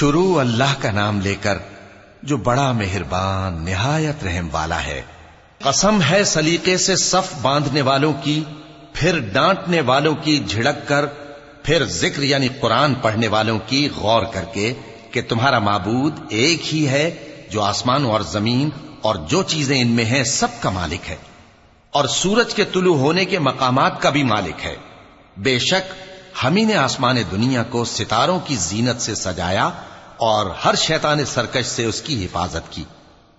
شروع اللہ کا نام لے کر جو بڑا مہربان نہایت رحم والا ہے۔ قسم ہے سلیقے سے صف باندھنے والوں کی، پھر ڈانٹنے والوں کی جھڑک کر، پھر ذکر یعنی قرآن پڑھنے والوں کی غور کر کے کہ تمہارا معبود ایک ہی ہے جو آسمان اور زمین اور جو چیزیں ان میں ہیں سب کا مالک ہے، اور سورج کے طلوع ہونے کے مقامات کا بھی مالک ہے۔ بے شک ہم ہی نے آسمان دنیا کو ستاروں کی زینت سے سجایا اور ہر شیطان سرکش سے اس کی حفاظت کی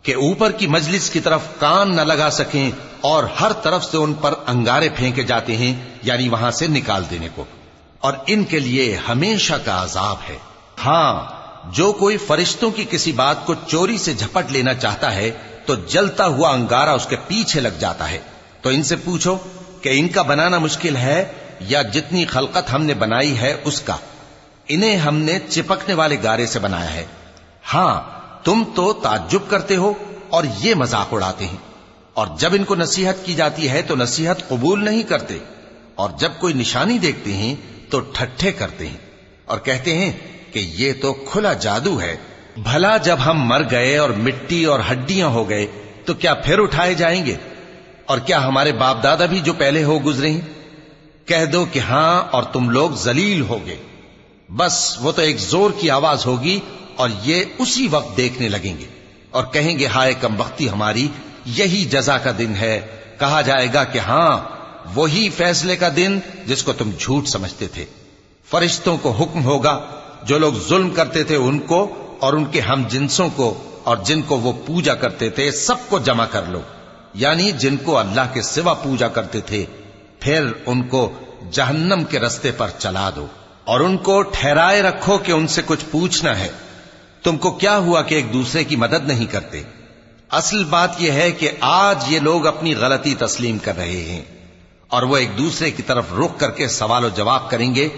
کہ اوپر کی مجلس کی طرف کان نہ لگا سکیں، اور ہر طرف سے ان پر انگارے پھینکے جاتے ہیں یعنی وہاں سے نکال دینے کو، اور ان کے لیے ہمیشہ کا عذاب ہے۔ ہاں، جو کوئی فرشتوں کی کسی بات کو چوری سے جھپٹ لینا چاہتا ہے تو جلتا ہوا انگارہ اس کے پیچھے لگ جاتا ہے۔ تو ان سے پوچھو کہ ان کا بنانا مشکل ہے یا جتنی خلقت ہم نے بنائی ہے اس کا؟ انہیں ہم نے چپکنے والے گارے سے بنایا ہے۔ ہاں، تم تو تعجب کرتے ہو اور یہ مذاق اڑاتے ہیں، اور جب ان کو نصیحت کی جاتی ہے تو نصیحت قبول نہیں کرتے، اور جب کوئی نشانی دیکھتے ہیں تو ٹھٹھے کرتے ہیں اور کہتے ہیں کہ یہ تو کھلا جادو ہے۔ بھلا جب ہم مر گئے اور مٹی اور ہڈیاں ہو گئے تو کیا پھر اٹھائے جائیں گے؟ اور کیا ہمارے باپ دادا بھی جو پہلے ہو گزرے ہیں؟ کہہ دو کہ ہاں، اور تم لوگ ذلیل ہوگے۔ بس وہ تو ایک زور کی آواز ہوگی اور یہ اسی وقت دیکھنے لگیں گے اور کہیں گے ہائے کم بختی ہماری، یہی جزا کا دن ہے۔ کہا جائے گا کہ ہاں، وہی فیصلے کا دن جس کو تم جھوٹ سمجھتے تھے۔ فرشتوں کو حکم ہوگا جو لوگ ظلم کرتے تھے ان کو اور ان کے ہم جنسوں کو اور جن کو وہ پوجا کرتے تھے سب کو جمع کر لو، یعنی جن کو اللہ کے سوا پوجا کرتے تھے، پھر ان کو جہنم کے رستے پر چلا دو اور ان کو ٹھہرائے رکھو کہ ان سے کچھ پوچھنا ہے۔ تم کو کیا ہوا کہ ایک دوسرے کی مدد نہیں کرتے؟ اصل بات یہ ہے کہ آج یہ لوگ اپنی غلطی تسلیم کر رہے ہیں اور وہ ایک دوسرے کی طرف رخ کر کے سوال و جواب کریں گے۔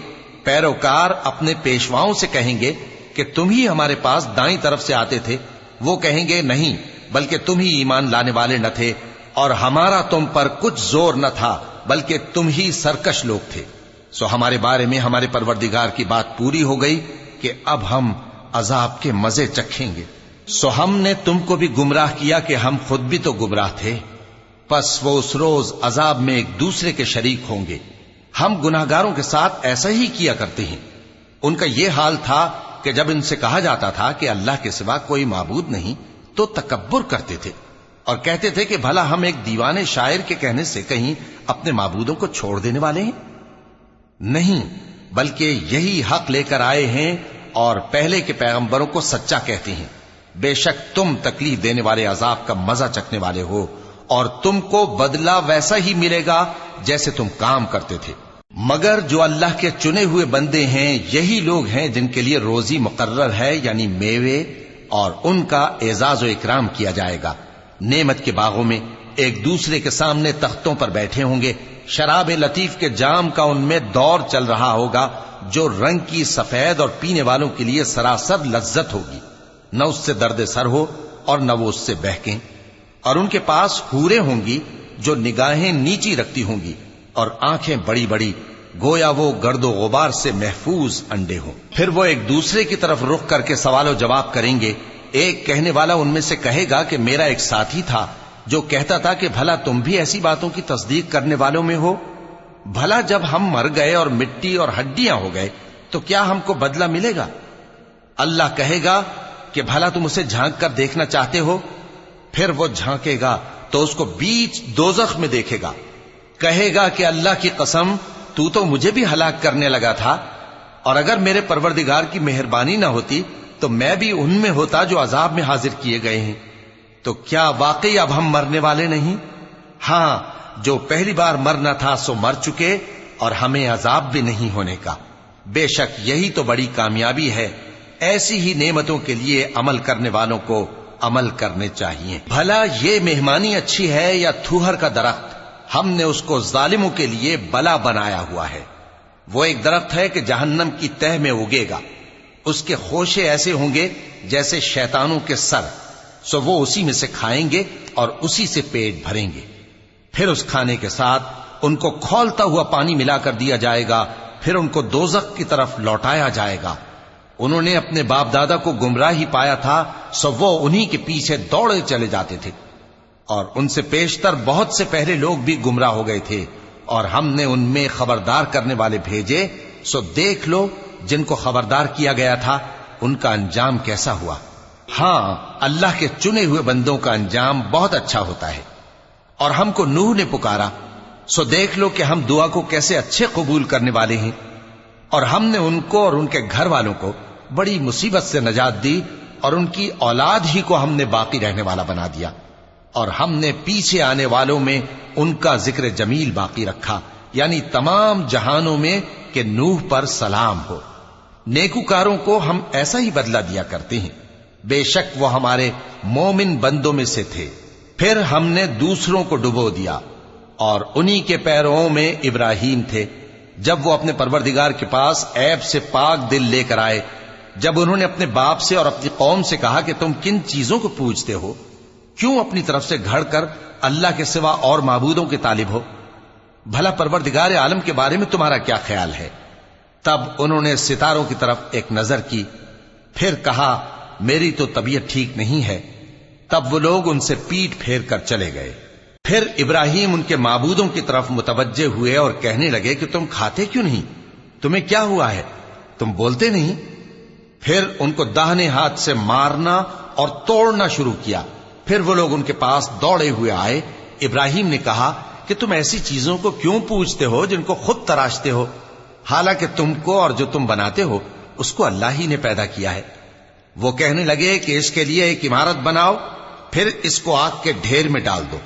پیروکار اپنے پیشواؤں سے کہیں گے کہ تم ہی ہمارے پاس دائیں طرف سے آتے تھے۔ وہ کہیں گے نہیں، بلکہ تم ہی ایمان لانے والے نہ تھے اور ہمارا تم پر کچھ زور نہ تھا، بلکہ تم ہی سرکش لوگ تھے۔ سو ہمارے بارے میں ہمارے پروردگار کی بات پوری ہو گئی کہ اب ہم عذاب کے مزے چکھیں گے۔ سو ہم نے تم کو بھی گمراہ کیا کہ ہم خود بھی تو گمراہ تھے، پس وہ اس روز عذاب میں ایک دوسرے کے شریک ہوں گے۔ ہم گناہگاروں کے ساتھ ایسا ہی کیا کرتے ہیں۔ ان کا یہ حال تھا کہ جب ان سے کہا جاتا تھا کہ اللہ کے سوا کوئی معبود نہیں تو تکبر کرتے تھے اور کہتے تھے کہ بھلا ہم ایک دیوانے شاعر کے کہنے سے کہیں اپنے معبودوں کو چھوڑ دینے والے ہیں؟ نہیں، بلکہ یہی حق لے کر آئے ہیں اور پہلے کے پیغمبروں کو سچا کہتے ہیں۔ بے شک تم تکلیف دینے والے عذاب کا مزہ چکھنے والے ہو اور تم کو بدلہ ویسا ہی ملے گا جیسے تم کام کرتے تھے۔ مگر جو اللہ کے چنے ہوئے بندے ہیں یہی لوگ ہیں جن کے لیے روزی مقرر ہے، یعنی میوے، اور ان کا اعزاز و اکرام کیا جائے گا۔ نعمت کے باغوں میں ایک دوسرے کے سامنے تختوں پر بیٹھے ہوں گے، شراب لطیف کے جام کا ان میں دور چل رہا ہوگا جو رنگ کی سفید اور پینے والوں کے لیے سراسر لذت ہوگی، نہ اس سے درد سر ہو اور نہ وہ اس سے بہکیں۔ اور ان کے پاس حوریں ہوں گی جو نگاہیں نیچی رکھتی ہوں گی اور آنکھیں بڑی بڑی، گویا وہ گرد و غبار سے محفوظ انڈے ہوں۔ پھر وہ ایک دوسرے کی طرف رخ کر کے سوال و جواب کریں گے۔ ایک کہنے والا ان میں سے کہے گا کہ میرا ایک ساتھی تھا جو کہتا تھا کہ بھلا تم بھی ایسی باتوں کی تصدیق کرنے والوں میں ہو؟ بھلا جب ہم مر گئے اور مٹی اور ہڈیاں ہو گئے تو کیا ہم کو بدلہ ملے گا؟ اللہ کہے گا کہ بھلا تم اسے جھانک کر دیکھنا چاہتے ہو؟ پھر وہ جھانکے گا تو اس کو بیچ دوزخ میں دیکھے گا، کہے گا کہ اللہ کی قسم تو مجھے بھی ہلاک کرنے لگا تھا، اور اگر میرے پروردگار کی مہربانی نہ ہوتی تو میں بھی ان میں ہوتا جو عذاب میں حاضر کیے گئے ہیں۔ تو کیا واقعی اب ہم مرنے والے نہیں؟ ہاں، جو پہلی بار مرنا تھا سو مر چکے اور ہمیں عذاب بھی نہیں ہونے کا۔ بے شک یہی تو بڑی کامیابی ہے۔ ایسی ہی نعمتوں کے لیے عمل کرنے والوں کو عمل کرنے چاہیے۔ بھلا یہ مہمانی اچھی ہے یا تھوہر کا درخت؟ ہم نے اس کو ظالموں کے لیے بلا بنایا ہوا ہے۔ وہ ایک درخت ہے کہ جہنم کی تہ میں اگے گا، اس کے خوشے ایسے ہوں گے جیسے شیطانوں کے سر، سو وہ اسی میں سے کھائیں گے اور اسی سے پیٹ بھریں گے۔ پھر اس کھانے کے ساتھ ان کو کھولتا ہوا پانی ملا کر دیا جائے گا، پھر ان کو دوزخ کی طرف لوٹایا جائے گا۔ انہوں نے اپنے باپ دادا کو گمراہی پایا تھا، سو وہ انہی کے پیچھے دوڑے چلے جاتے تھے، اور ان سے پیشتر بہت سے پہلے لوگ بھی گمراہ ہو گئے تھے، اور ہم نے ان میں خبردار کرنے والے بھیجے، سو دیکھ لو جن کو خبردار کیا گیا تھا ان کا انجام کیسا ہوا۔ ہاں، اللہ کے چنے ہوئے بندوں کا انجام بہت اچھا ہوتا ہے۔ اور ہم کو نوح نے پکارا، سو دیکھ لو کہ ہم دعا کو کیسے اچھے قبول کرنے والے ہیں، اور ہم نے ان کو اور ان کے گھر والوں کو بڑی مصیبت سے نجات دی، اور ان کی اولاد ہی کو ہم نے باقی رہنے والا بنا دیا، اور ہم نے پیچھے آنے والوں میں ان کا ذکر جمیل باقی رکھا، یعنی تمام جہانوں میں کہ نوح پر سلام ہو۔ نیکوکاروں کو ہم ایسا ہی بدلہ دیا کرتے ہیں، بے شک وہ ہمارے مومن بندوں میں سے تھے۔ پھر ہم نے دوسروں کو ڈبو دیا، اور انہی کے پیرووں میں ابراہیم تھے، جب وہ اپنے پروردگار کے پاس عیب سے پاک دل لے کر آئے، جب انہوں نے اپنے باپ سے اور اپنی قوم سے کہا کہ تم کن چیزوں کو پوجتے ہو، کیوں اپنی طرف سے گھڑ کر اللہ کے سوا اور معبودوں کے طالب ہو؟ بھلا پروردگار عالم کے بارے میں تمہارا کیا خیال ہے؟ تب انہوں نے ستاروں کی طرف ایک نظر کی، پھر کہا میری تو طبیعت ٹھیک نہیں ہے۔ تب وہ لوگ ان سے پیٹ پھیر کر چلے گئے۔ پھر ابراہیم ان کے معبودوں کی طرف متوجہ ہوئے اور کہنے لگے کہ تم کھاتے کیوں نہیں؟ تمہیں کیا ہوا ہے؟ تم بولتے نہیں؟ پھر ان کو داہنے ہاتھ سے مارنا اور توڑنا شروع کیا۔ پھر وہ لوگ ان کے پاس دوڑے ہوئے آئے۔ ابراہیم نے کہا کہ تم ایسی چیزوں کو کیوں پوجتے ہو جن کو خود تراشتے ہو، حالانکہ تم کو اور جو تم بناتے ہو اس کو اللہ ہی نے پیدا کیا ہے۔ وہ کہنے لگے کہ اس کے لیے ایک عمارت بناؤ، پھر اس کو آگ کے ڈھیر میں ڈال دو۔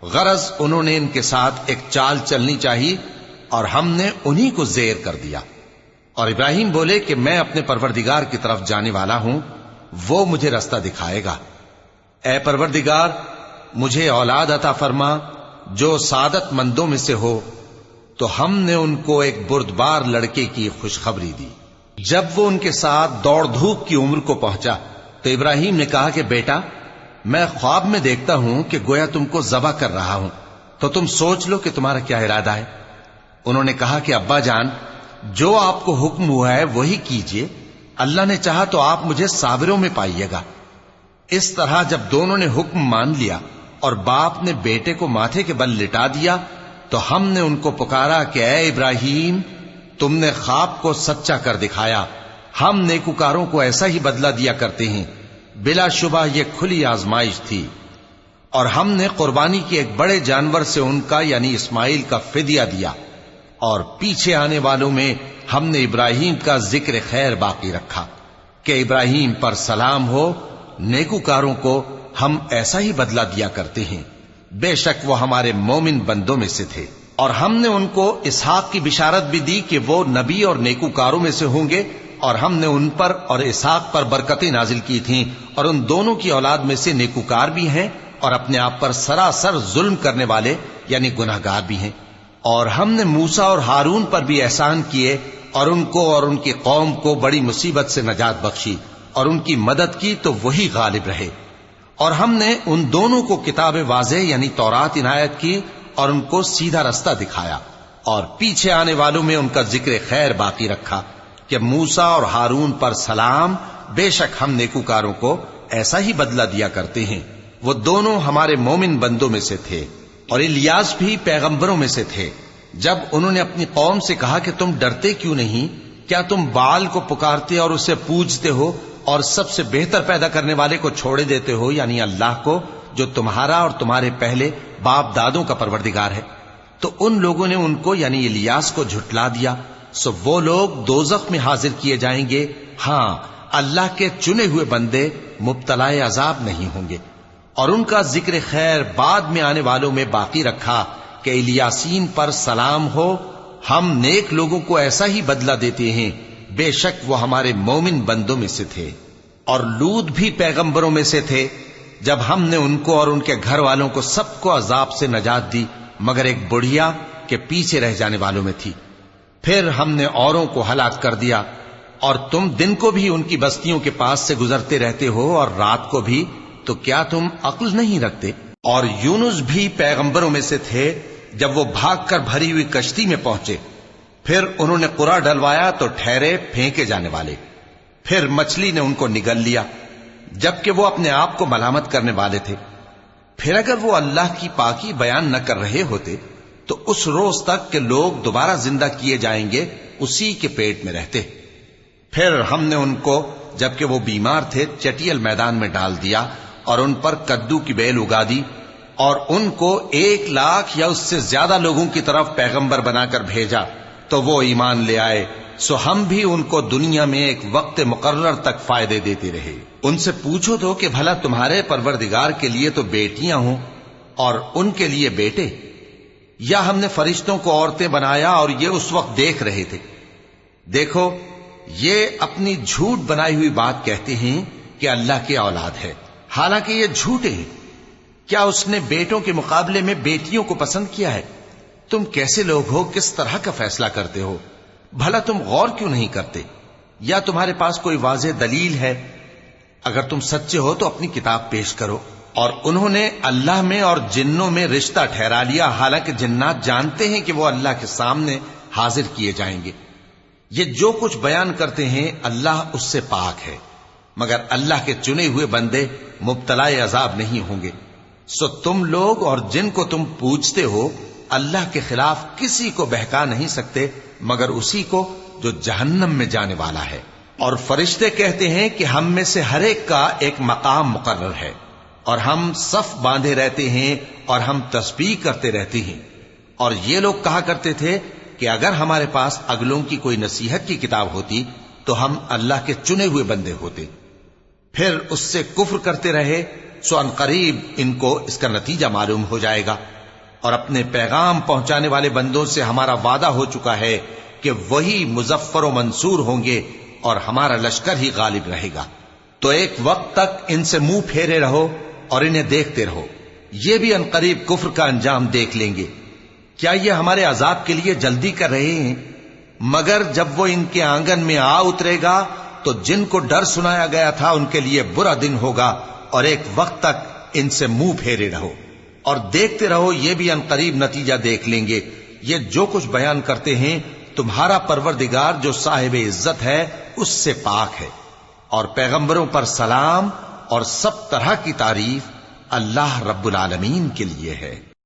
غرض انہوں نے ان کے ساتھ ایک چال چلنی چاہیے، اور ہم نے انہی کو زیر کر دیا۔ اور ابراہیم بولے کہ میں اپنے پروردگار کی طرف جانے والا ہوں، وہ مجھے رستہ دکھائے گا۔ اے پروردگار، مجھے اولاد عطا فرما جو سعادت مندوں میں سے ہو۔ تو ہم نے ان کو ایک بردبار لڑکے کی خوشخبری دی۔ جب وہ ان کے ساتھ دوڑ دھوپ کی عمر کو پہنچا تو ابراہیم نے کہا کہ بیٹا، میں خواب میں دیکھتا ہوں کہ گویا تم کو ذبح کر رہا ہوں، تو تم سوچ لو کہ تمہارا کیا ارادہ ہے۔ انہوں نے کہا کہ ابا جان، جو آپ کو حکم ہوا ہے وہی کیجئے، اللہ نے چاہا تو آپ مجھے صابروں میں پائیے گا۔ اس طرح جب دونوں نے حکم مان لیا اور باپ نے بیٹے کو ماتھے کے بل لٹا دیا، تو ہم نے ان کو پکارا کہ اے ابراہیم، تم نے خواب کو سچا کر دکھایا، ہم نیکوکاروں کو ایسا ہی بدلہ دیا کرتے ہیں، بلا شبہ یہ کھلی آزمائش تھی۔ اور ہم نے قربانی کی ایک بڑے جانور سے ان کا یعنی اسماعیل کا فدیہ دیا، اور پیچھے آنے والوں میں ہم نے ابراہیم کا ذکر خیر باقی رکھا کہ ابراہیم پر سلام ہو۔ نیکوکاروں کو ہم ایسا ہی بدلہ دیا کرتے ہیں، بے شک وہ ہمارے مومن بندوں میں سے تھے۔ اور ہم نے ان کو اسحاق کی بشارت بھی دی کہ وہ نبی اور نیکوکاروں میں سے ہوں گے، اور ہم نے ان پر اور اسحاق پر برکتیں نازل کی تھیں، اور ان دونوں کی اولاد میں سے نیکوکار بھی ہیں اور اپنے آپ پر سراسر ظلم کرنے والے یعنی گناہگار بھی ہیں۔ اور ہم نے موسیٰ اور ہارون پر بھی احسان کیے، اور ان کو اور ان کی قوم کو بڑی مصیبت سے نجات بخشی، اور ان کی مدد کی تو وہی غالب رہے۔ اور ہم نے ان دونوں کو کتاب واضح یعنی تورات عنایت کی، اور ان کو سیدھا رستہ دکھایا، اور پیچھے آنے والوں میں ان کا ذکر خیر باقی رکھا کہ موسیٰ اور ہارون پر سلام، بے شک ہم نیکوکاروں کو ایسا ہی بدلہ دیا کرتے ہیں۔ وہ دونوں ہمارے مومن بندوں میں سے تھے۔ اور الیاس بھی پیغمبروں میں سے تھے۔ جب انہوں نے اپنی قوم سے کہا کہ تم ڈرتے کیوں نہیں؟ کیا تم بال کو پکارتے اور اسے پوجتے ہو، اور سب سے بہتر پیدا کرنے والے کو چھوڑے دیتے ہو یعنی اللہ کو، جو تمہارا اور تمہارے پہلے باپ دادوں کا پروردگار ہے؟ تو ان لوگوں نے ان کو یعنی الیاس کو جھٹلا دیا، سو وہ لوگ دوزخ میں حاضر کیے جائیں گے۔ ہاں، اللہ کے چنے ہوئے بندے مبتلا عذاب نہیں ہوں گے۔ اور ان کا ذکر خیر بعد میں آنے والوں میں باقی رکھا کہ الیاسین پر سلام ہو۔ ہم نیک لوگوں کو ایسا ہی بدلہ دیتے ہیں، بے شک وہ ہمارے مومن بندوں میں سے تھے۔ اور لوط بھی پیغمبروں میں سے تھے۔ جب ہم نے ان کو اور ان کے گھر والوں کو سب کو عذاب سے نجات دی، مگر ایک بڑھیا کے پیچھے رہ جانے والوں میں تھی۔ پھر ہم نے اوروں کو ہلاک کر دیا، اور تم دن کو بھی ان کی بستیوں کے پاس سے گزرتے رہتے ہو اور رات کو بھی، تو کیا تم عقل نہیں رکھتے؟ اور یونس بھی پیغمبروں میں سے تھے۔ جب وہ بھاگ کر بھری ہوئی کشتی میں پہنچے، پھر انہوں نے قرعہ ڈلوایا تو ٹھہرے پھینکے جانے والے۔ پھر مچھلی نے ان کو نگل لیا جبکہ وہ اپنے آپ کو ملامت کرنے والے تھے۔ پھر اگر وہ اللہ کی پاکی بیان نہ کر رہے ہوتے تو اس روز تک کہ لوگ دوبارہ زندہ کیے جائیں گے اسی کے پیٹ میں رہتے۔ پھر ہم نے ان کو جبکہ وہ بیمار تھے چٹیل میدان میں ڈال دیا اور ان پر کدو کی بیل اگا دی، اور ان کو 1,00,000 یا اس سے زیادہ لوگوں کی طرف پیغمبر بنا کر بھیجا تو وہ ایمان لے آئے، سو ہم بھی ان کو دنیا میں ایک وقت مقرر تک فائدے دیتے رہے۔ ان سے پوچھو تو کہ بھلا تمہارے پروردگار کے لیے تو بیٹیاں ہوں اور ان کے لیے بیٹے، یا ہم نے فرشتوں کو عورتیں بنایا اور یہ اس وقت دیکھ رہے تھے؟ دیکھو، یہ اپنی جھوٹ بنائی ہوئی بات کہتے ہیں کہ اللہ کی اولاد ہے، حالانکہ یہ جھوٹے ہیں۔ کیا اس نے بیٹوں کے مقابلے میں بیٹیوں کو پسند کیا ہے؟ تم کیسے لوگ ہو، کس طرح کا فیصلہ کرتے ہو؟ بھلا تم غور کیوں نہیں کرتے؟ یا تمہارے پاس کوئی واضح دلیل ہے؟ اگر تم سچے ہو تو اپنی کتاب پیش کرو۔ اور انہوں نے اللہ میں اور جنوں میں رشتہ ٹھہرا لیا، حالانکہ جنات جانتے ہیں کہ وہ اللہ کے سامنے حاضر کیے جائیں گے۔ یہ جو کچھ بیان کرتے ہیں اللہ اس سے پاک ہے، مگر اللہ کے چنے ہوئے بندے مبتلا عذاب نہیں ہوں گے۔ سو تم لوگ اور جن کو تم پوجتے ہو اللہ کے خلاف کسی کو بہکا نہیں سکتے مگر اسی کو جو جہنم میں جانے والا ہے۔ اور فرشتے کہتے ہیں کہ ہم میں سے ہر ایک کا ایک مقام مقرر ہے، اور ہم صف باندھے رہتے ہیں اور ہم تسبیح کرتے رہتے ہیں۔ اور یہ لوگ کہا کرتے تھے کہ اگر ہمارے پاس اگلوں کی کوئی نصیحت کی کتاب ہوتی تو ہم اللہ کے چنے ہوئے بندے ہوتے۔ پھر اس سے کفر کرتے رہے، سو ان قریب ان کو اس کا نتیجہ معلوم ہو جائے گا۔ اور اپنے پیغام پہنچانے والے بندوں سے ہمارا وعدہ ہو چکا ہے کہ وہی مظفر و منصور ہوں گے اور ہمارا لشکر ہی غالب رہے گا۔ تو ایک وقت تک ان سے منہ پھیرے رہو اور انہیں دیکھتے رہو، یہ بھی ان قریب کفر کا انجام دیکھ لیں گے۔ کیا یہ ہمارے عذاب کے لیے جلدی کر رہے ہیں؟ مگر جب وہ ان کے آنگن میں آ اترے گا تو جن کو ڈر سنایا گیا تھا ان کے لیے برا دن ہوگا، اور ایک وقت تک ان سے منہ پھیرے رہو اور دیکھتے رہو، یہ بھی ان قریب نتیجہ دیکھ لیں گے۔ یہ جو کچھ بیان کرتے ہیں تمہارا پروردگار جو صاحب عزت ہے اس سے پاک ہے، اور پیغمبروں پر سلام اور سب طرح کی تعریف اللہ رب العالمین کے لیے ہے۔